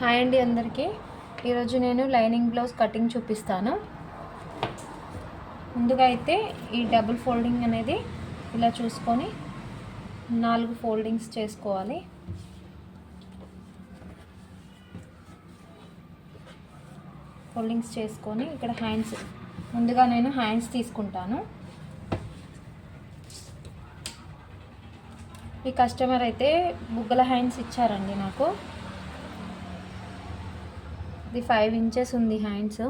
Hi అండి అందరికీ. ఈరోజు నేను లైనింగ్ బ్లౌజ్ కటింగ్ చూపిస్తాను. ముందుగా అయితే ఈ డబుల్ ఫోల్డింగ్ అనేది ఇలా చూసుకొని 4 ఫోల్డింగ్స్ చేసుకోవాలి. ఫోల్డింగ్స్ చేసుకొని ఇక్కడ హ్యాండ్స్ ముందుగా నేను హ్యాండ్స్ తీసుకుంటాను. ఈ కస్టమర్ అయితే బుగ్గల హ్యాండ్స్ ఇచ్చారండి నాకు. ఇది 5 ఇంచెస్ ఉంది హ్యాండ్స్,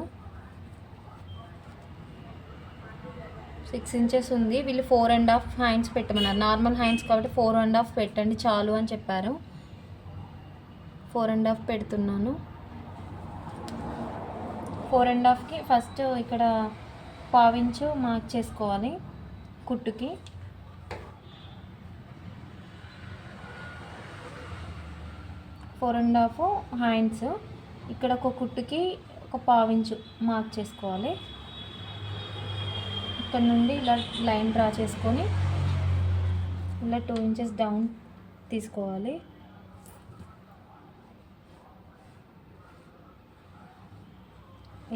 6 ఇంచెస్ ఉంది. వీళ్ళు 4.5 హ్యాండ్స్ పెట్టమన్నారు. నార్మల్ హ్యాండ్స్ కాబట్టి 4.5 పెట్టండి చాలు అని చెప్పారు. 4.5 పెడుతున్నాను. 4.5కి ఫస్ట్ ఇక్కడ 1/2 ఇంచు మార్క్ చేసుకోవాలి కుట్టుకి. ఫోర్ అండ్ హాఫ్ హ్యాండ్స్ ఇక్కడ ఒక కుట్టుకి ఒక 1/2 ఇంచు మార్క్ చేసుకోవాలి. ఇక్కడ నుండి ఇలా లైన్ డ్రా చేసుకొని ఇలా 2 ఇంచెస్ డౌన్ తీసుకోవాలి.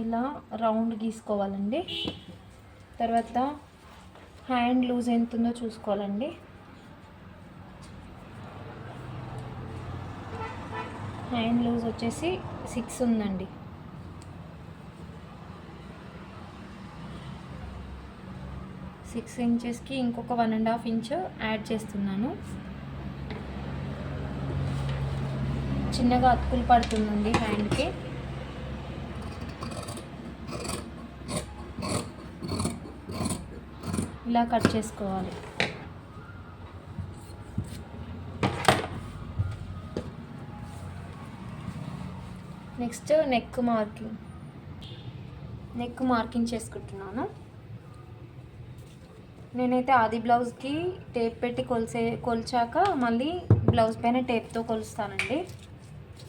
ఇలా రౌండ్ గీసుకోవాలండి. తర్వాత హ్యాండ్ లూజ్ ఎంత ఉందో చూసుకోవాలండి. హ్యాండ్ లూజ్ వచ్చేసి 6 ఉందండి. సిక్స్ ఇంచెస్కి ఇంకొక 1.5 ఇంచు యాడ్ చేస్తున్నాను. చిన్నగా అతుకులు పడుతుందండి హ్యాండ్కి. ఇలా కట్ చేసుకోవాలి. నెక్స్ట్ నెక్ మార్కింగ్ చేసుకుంటున్నాను. నేనైతే ఆది బ్లౌజ్కి టేప్ పెట్టి కొలిచాక మళ్ళీ బ్లౌజ్ పైన టేప్తో కొలుస్తానండి.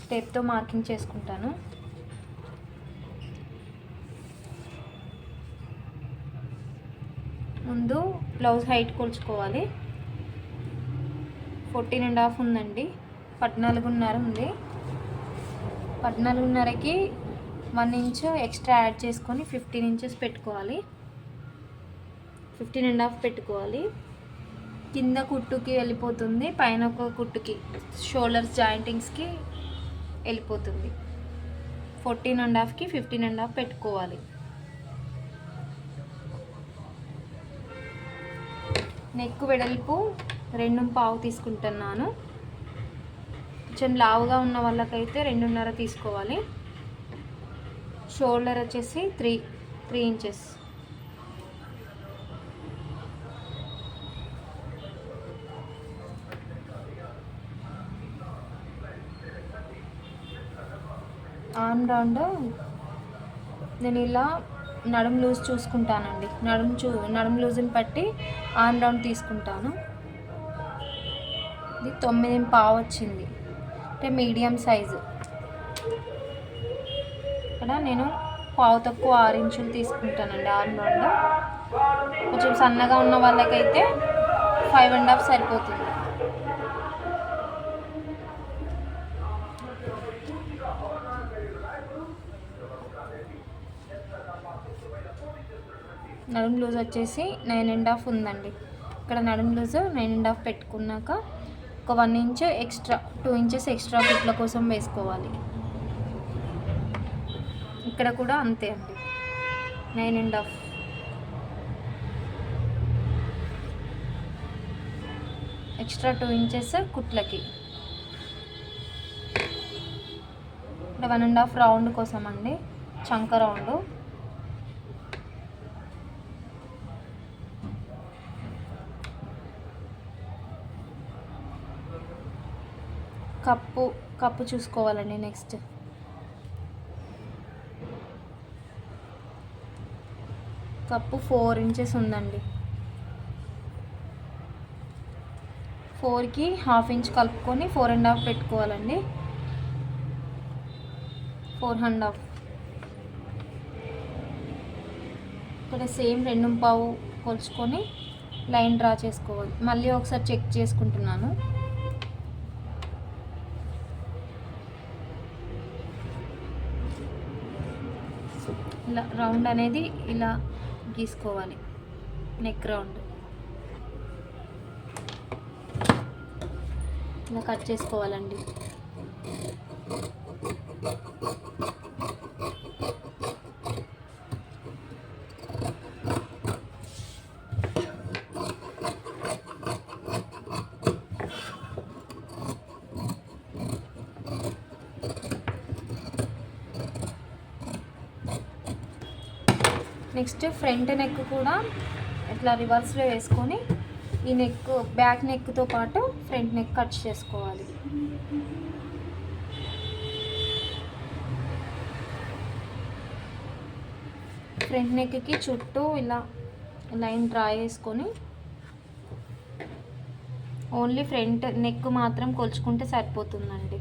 టేప్తో మార్కింగ్ చేసుకుంటాను. ముందు బ్లౌజ్ హైట్ కొలుచుకోవాలి. 14.5 ఉందండి, 14.5 ఉంది. 14.5కి 1 ఇంచు ఎక్స్ట్రా యాడ్ చేసుకొని 15 ఇంచెస్ పెట్టుకోవాలి. 15.5 పెట్టుకోవాలి. కింద కుట్టుకి వెళ్ళిపోతుంది, పైన ఒక కుట్టుకి షోల్డర్స్ జాయింటింగ్స్కి వెళ్ళిపోతుంది. 14.5కి 15.5 పెట్టుకోవాలి. నెక్ వెడల్పు 2.5 తీసుకుంటున్నాను. కొంచెం లావుగా ఉన్న వాళ్ళకైతే 2.5 తీసుకోవాలి. షోల్డర్ వచ్చేసి 3 ఇంచెస్. ఆర్మ్ రౌండ్ నేను ఇలా నడుము లూజ్ చూసుకుంటానండి. నడుము లూజ్ని బట్టి ఆర్మ్ రౌండ్ తీసుకుంటాను. ఇది 9.5 వచ్చింది, అంటే మీడియం సైజు. ఇక్కడ నేను 1/4 తక్కువ 6 ఇంచులు తీసుకుంటానండి ఆర్మ్ రౌండ్. కొంచెం సన్నగా ఉన్న వాళ్ళకైతే 5.5 సరిపోతుంది. నడుము లూజ్ వచ్చేసి 9.5 ఉందండి. ఇక్కడ నడుము లూజ్ 9.5 పెట్టుకున్నాక ఒక 1 ఇంచు ఎక్స్ట్రా 2 ఇంచెస్ ఎక్స్ట్రా కుట్ల కోసం వేసుకోవాలి. ఇక్కడ కూడా అంతే అండి, 9.5. ఎక్స్ట్రా 2 ఇంచెస్ కుట్లకి. ఇక్కడ 1.5 రౌండ్ కోసం అండి, చంక రౌండ్. కప్పు చూసుకోవాలండి. నెక్స్ట్ కప్పు 4 ఇంచెస్ ఉందండి. 4కి 1/2 ఇంచ్ కలుపుకొని 4.5 పెట్టుకోవాలండి. 4.5. ఇక్కడ సేమ్ 2.5 కొలుచుకొని లైన్ డ్రా చేసుకోవాలి. మళ్ళీ ఒకసారి చెక్ చేసుకుంటున్నాను. ఇలా రౌండ్ అనేది ఇలా గీసుకోవాలి, నెక్ రౌండ్ ఇలా కట్ చేసుకోవాలండి. నెక్స్ట్ ఫ్రంట్ నెక్ కూడా ఇట్లా రివర్స్లో వేసుకొని ఈ నెక్ బ్యాక్ నెక్తో పాటు ఫ్రంట్ నెక్ కట్ చేసుకోవాలి. ఫ్రంట్ నెక్కి చుట్టూ ఇలా లైన్ డ్రా చేసుకొని ఓన్లీ ఫ్రంట్ నెక్ మాత్రం కొలుచుకుంటే సరిపోతుందండి.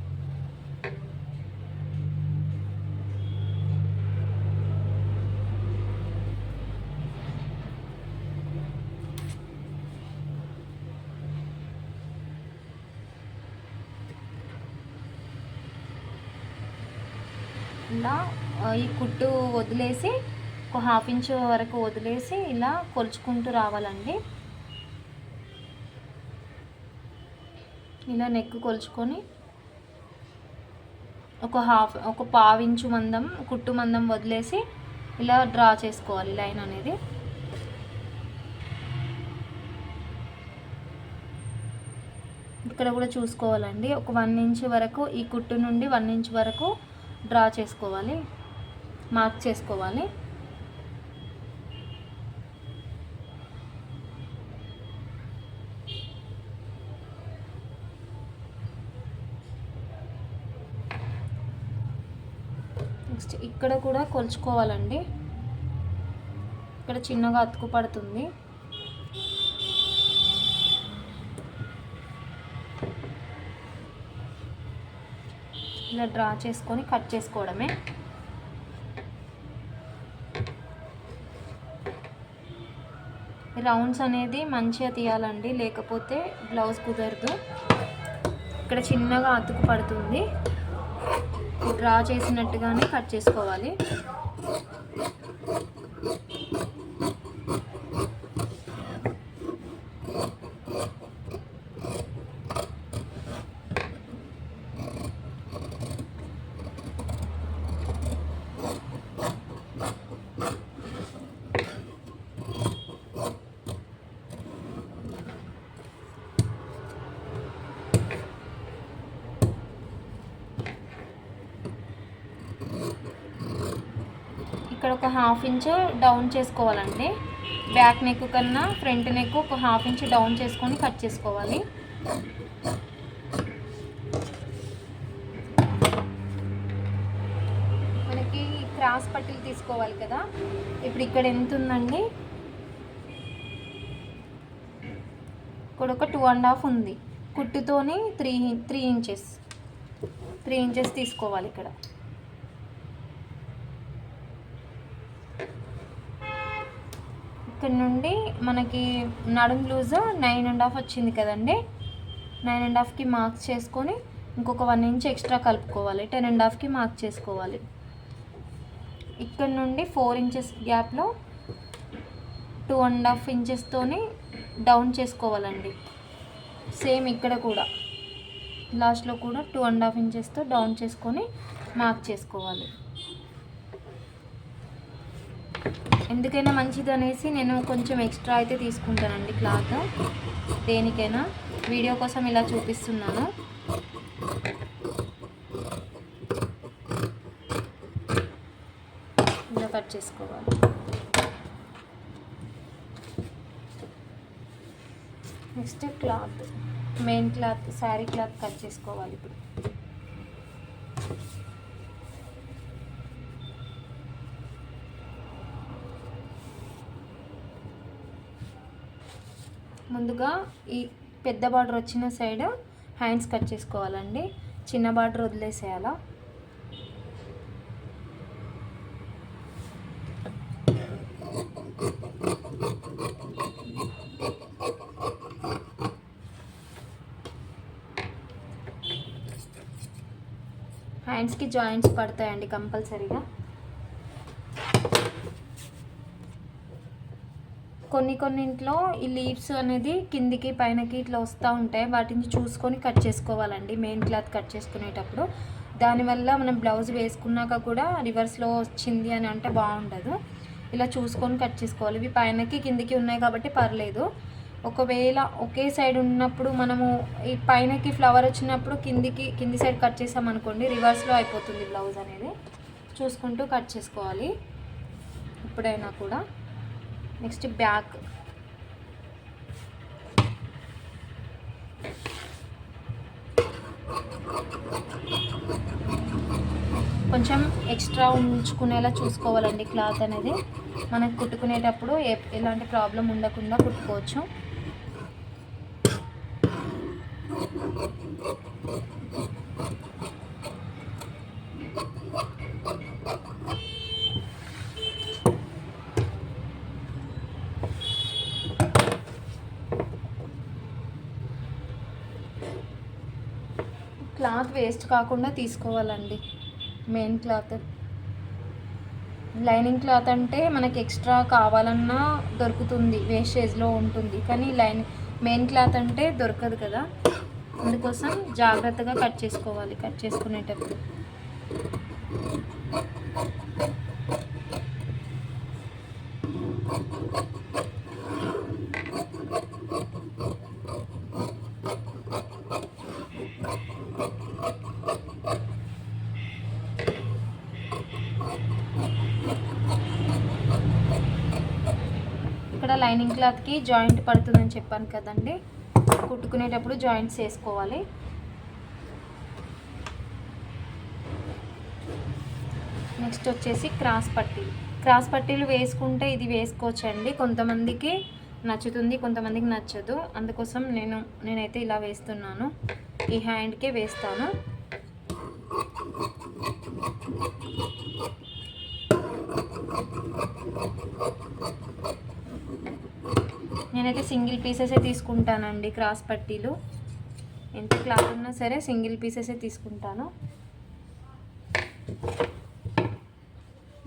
ఇలా ఈ కుట్టు వదిలేసి ఒక 1/2 ఇంచు వరకు వదిలేసి ఇలా కొలుచుకుంటూ రావాలండి. ఇలా నెక్ కొలుచుకొని ఒక పావు ఇంచు మందం కుట్టు మందం వదిలేసి ఇలా డ్రా చేసుకోవాలి లైన్ అనేది. ఇక్కడ కూడా చూసుకోవాలండి, ఒక 1 ఇంచ్ వరకు ఈ కుట్టు నుండి 1 ఇంచ్ వరకు డ్రా చేసుకోవాలి, మార్క్ చేసుకోవాలి. నెక్స్ట్ ఇక్కడ కూడా కొలుచుకోవాలండి, ఇక్కడ చిన్నగా అతుకు పడుతుంది. ఇలా డ్రా చేసుకొని కట్ చేసుకోవడమే. రౌండ్స్ అనేది మంచిగా తీయాలండి, లేకపోతే బ్లౌజ్ కుదరదు. ఇక్కడ చిన్నగా అతుకు పడుతుంది, డ్రా చేసినట్టుగానే కట్ చేసుకోవాలి. ఇక్కడ ఒక 1/2 ఇంచు డౌన్ చేసుకోవాలండి, బ్యాక్ నెక్ కన్నా ఫ్రంట్ నెక్ ఒక 1/2 ఇంచు డౌన్ చేసుకొని కట్ చేసుకోవాలి. మనకి క్రాస్ పట్టీలు తీసుకోవాలి కదా, ఇప్పుడు ఇక్కడ ఎంత ఉందండి, ఇక్కడ ఒక 2.5 ఉంది, కుట్టుతోని 3 ఇంచెస్ తీసుకోవాలి. ఇక్కడ ఇక్కడ నుండి మనకి నడుం లూజ్ 9.5 వచ్చింది కదండి, 9.5కి మార్క్ చేసుకొని ఇంకొక 1 ఇంచ్ ఎక్స్ట్రా కలుపుకోవాలి, 10.5కి మార్క్ చేసుకోవాలి. ఇక్కడ నుండి 4 ఇంచెస్ గ్యాప్లో 2.5 ఇంచెస్తోని డౌన్ చేసుకోవాలండి. సేమ్ ఇక్కడ కూడా లాస్ట్లో కూడా 2.5 ఇంచెస్తో డౌన్ చేసుకొని మార్క్ చేసుకోవాలి. ఎందుకైనా మంచిది అనేసి నేను కొంచెం ఎక్స్ట్రా అయితే తీసుకుంటానండి క్లాత్, దేనికైనా. వీడియో కోసం ఇలా చూపిస్తున్నాను. ఇలా కట్ చేసుకోవాలి. Next cloth, main cloth, sari cloth cut చేసుకోవాలి. ఇప్పుడు ముందుగా ఈ పెద్ద బార్డర్ వచ్చిన సైడ్ హ్యాండ్స్ కట్ చేసుకోవాలండి, చిన్న బార్డర్ వదిలేసేయాలా. హ్యాండ్స్కి జాయింట్స్ పడతాయండి కంపల్సరీగా. కొన్నింట్లో ఈ లీవ్స్ అనేది కిందికి పైనకి ఇట్లా వస్తూ ఉంటాయి. వాటిని చూసుకొని కట్ చేసుకోవాలండి మెయిన్ క్లాత్ కట్ చేసుకునేటప్పుడు. దానివల్ల మనం బ్లౌజ్ వేసుకున్నాక కూడా రివర్స్లో వచ్చింది అని అంటే బాగుండదు. ఇలా చూసుకొని కట్ చేసుకోవాలి. ఇవి పైనకి కిందికి ఉన్నాయి కాబట్టి పర్లేదు. ఒకవేళ ఒకే సైడ్ ఉన్నప్పుడు మనము ఈ పైనకి ఫ్లవర్ వచ్చినప్పుడు కింది సైడ్ కట్ చేసామనుకోండి రివర్స్లో అయిపోతుంది బ్లౌజ్ అనేది. చూసుకుంటూ కట్ చేసుకోవాలి ఎప్పుడైనా కూడా. Next back. కొంచెం ఎక్స్ట్రా ఉంచుకునేలా చూసుకోవాలండి క్లాత్ అనేది. మనకు కుట్టుకునేటప్పుడు ఎలాంటి ప్రాబ్లం ఉండకుండా కుట్టుకోవచ్చు. క్లాత్ వేస్ట్ కాకుండా తీసుకోవాలండి. మెయిన్ క్లాత్, లైనింగ్ క్లాత్ అంటే మనకి ఎక్స్ట్రా కావాలన్నా దొరుకుతుంది, వేస్టేజ్లో ఉంటుంది. కానీ మెయిన్ క్లాత్ అంటే దొరకదు కదా, అందుకోసం జాగ్రత్తగా కట్ చేసుకోవాలి కట్ చేసుకునేటప్పుడు. ఇక్కడ లైనింగ్ క్లాత్కి జాయింట్ పడుతుందని చెప్పాను కదండి, కుట్టుకునేటప్పుడు జాయింట్స్ వేసుకోవాలి. నెక్స్ట్ వచ్చేసి క్రాస్ పట్టీలు వేసుకుంటే ఇది వేసుకోవచ్చండి. కొంతమందికి నచ్చుతుంది, కొంతమందికి నచ్చదు. అందుకోసం నేనైతే ఇలా వేస్తున్నాను. ఈ హ్యాండ్కే వేస్తాను. నేనైతే సింగిల్ పీసెసే తీసుకుంటానండి. క్రాస్ పట్టీలు ఎంత క్లాత్ ఉన్నా సరే సింగిల్ పీసెసే తీసుకుంటాను.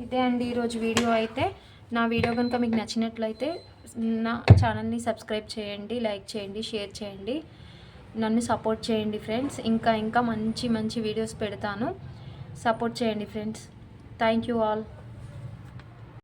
ఇదే అండి ఈరోజు వీడియో అయితే. నా వీడియో కనుక మీకు నచ్చినట్లయితే నా ఛానల్ని సబ్స్క్రైబ్ చేయండి, లైక్ చేయండి, షేర్ చేయండి, నన్ను సపోర్ట్ చేయండి ఫ్రెండ్స్. ఇంకా మంచి వీడియోస్ పెడతాను. సపోర్ట్ చేయండి ఫ్రెండ్స్. Thank you all.